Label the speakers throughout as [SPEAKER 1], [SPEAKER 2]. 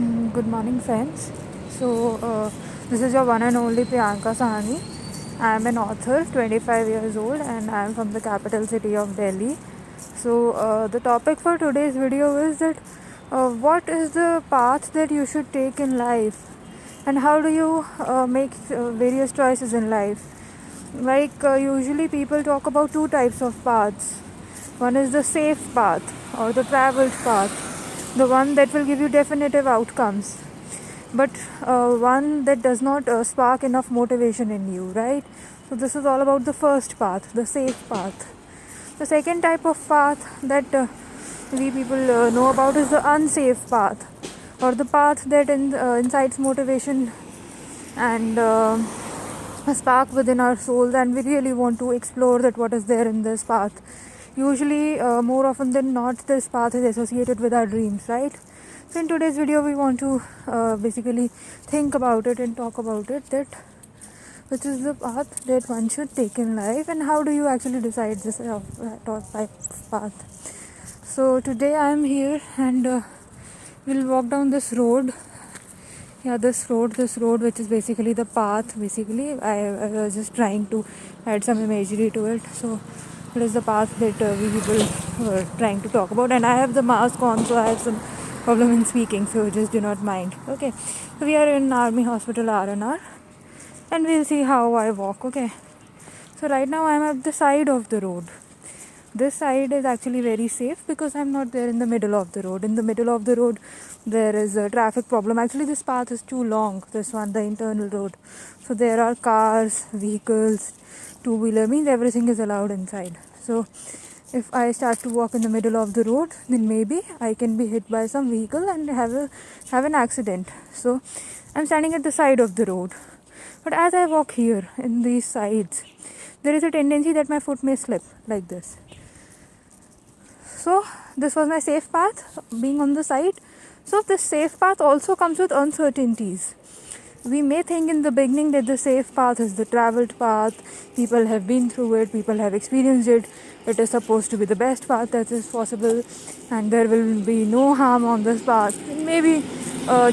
[SPEAKER 1] Good morning, friends. This is your one and only Priyanka Sahani. I am an author, 25 years old, and I am from the capital city of Delhi. The topic for today's video is that what is the path that you should take in life, and how do you make various choices in life? Usually, people talk about two types of paths. One is the safe path or the traveled path, the one that will give you definitive outcomes, but one that does not spark enough motivation in you, right? So, this is all about the first path, the safe path. The second type of path that we people know about is the unsafe path, or the path that incites motivation and a spark within our souls, and we really want to explore that what is there in this path. Usually, more often than not, this path is associated with our dreams, right? So in today's video we want to basically think about it and talk about it, that which is the path that one should take in life, and how do you actually decide this type of path. So today I am here, and we'll walk down this road. This road which is basically the path. Basically, I was just trying to add some imagery to it. So it is the path that we people were trying to talk about, and I have the mask on, so I have some problem in speaking, so just do not mind. Okay, so we are in Army Hospital RNR, and we'll see how I walk. Okay, so right now I'm at the side of the road. This side is actually very safe because I'm not there in the middle of the road. In the middle of the road, there is a traffic problem. Actually, this path is too long, this one, the internal road. So there are cars, vehicles, two-wheeler, means everything is allowed inside. So if I start to walk in the middle of the road, then maybe I can be hit by some vehicle and have an accident. So I'm standing at the side of the road. But as I walk here in these sides, there is a tendency that my foot may slip like this. So this was my safe path, being on the side. So this safe path also comes with uncertainties. We may think in the beginning that the safe path is the traveled path. People have been through it, people have experienced it. It is supposed to be the best path that is possible, and there will be no harm on this path. Maybe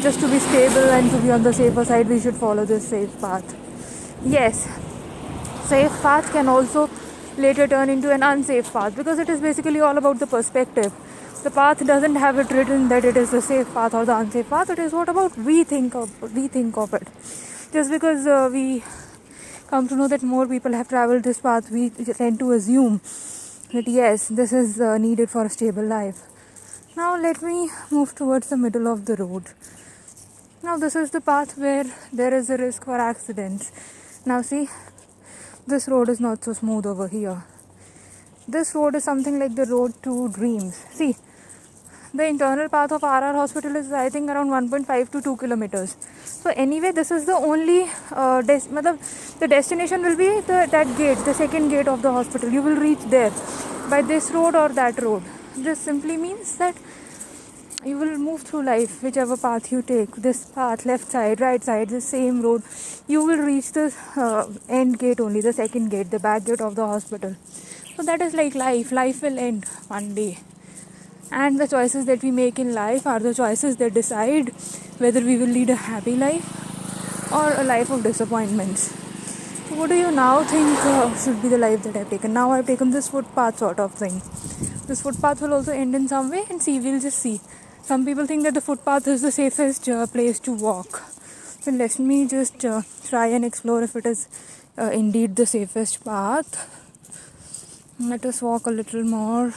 [SPEAKER 1] just to be stable and to be on the safer side, we should follow this safe path. Yes, safe path can also later turn into an unsafe path, because it is basically all about the perspective. The path doesn't have it written that it is the safe path or the unsafe path. It is what about we think of it. Just because we come to know that more people have traveled this path, we tend to assume that yes, this is needed for a stable life. Now let me move towards the middle of the road. Now this is the path where there is a risk for accidents. Now see, this road is not so smooth over here. This road is something like the road to dreams. See, the internal path of RR hospital is, I think, around 1.5 to 2 kilometers. So anyway, this is the only the destination will be that gate, the second gate of the hospital. You will reach there by this road or that road. This simply means that you will move through life, whichever path you take, this path, left side, right side, the same road, you will reach the end gate only, the second gate, the back gate of the hospital. So that is like life will end one day, and the choices that we make in life are the choices that decide whether we will lead a happy life or a life of disappointments. So what do you now think should be the life that I've taken? Now I've taken this footpath sort of thing. This footpath will also end in some way, and we'll just see. Some people think that the footpath is the safest place to walk. So let me just try and explore if it is indeed the safest path. Let us walk a little more.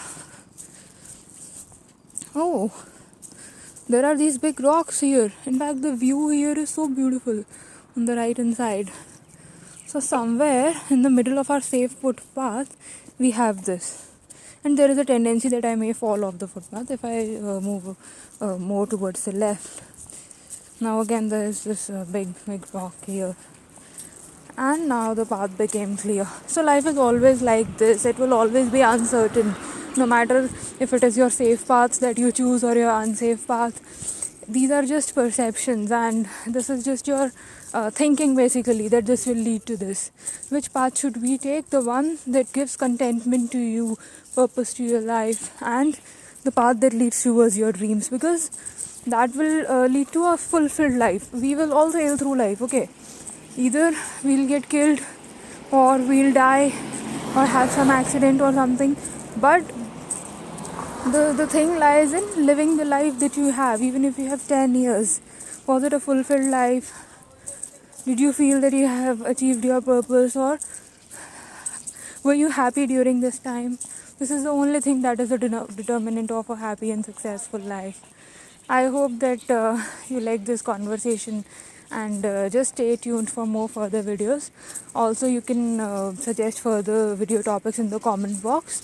[SPEAKER 1] Oh, there are these big rocks here. In fact, the view here is so beautiful on the right hand side. So somewhere in the middle of our safe footpath, we have this. And there is a tendency that I may fall off the footpath if I move more towards the left. Now again there is this big rock here. And now the path became clear. So life is always like this. It will always be uncertain. No matter if it is your safe path that you choose or your unsafe path. These are just perceptions, and this is just your thinking basically that this will lead to this. Which path should we take? The one that gives contentment to you, purpose to your life, and the path that leads towards your dreams. Because that will lead to a fulfilled life. We will all sail through life, okay? Either we'll get killed or we'll die or have some accident or something, but the thing lies in living the life that you have. Even if you have 10 years, was it a fulfilled life? Did you feel that you have achieved your purpose, or were you happy during this time? This is the only thing that is a determinant of a happy and successful life. I hope that you like this conversation, and just stay tuned for more further videos. Also, you can suggest further video topics in the comment box.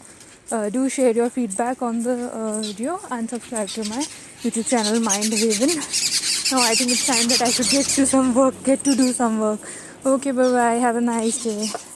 [SPEAKER 1] Do share your feedback on the video and subscribe to my YouTube channel Mind Haven. Now I think it's time that I should get to do some work. Okay, bye bye. Have a nice day.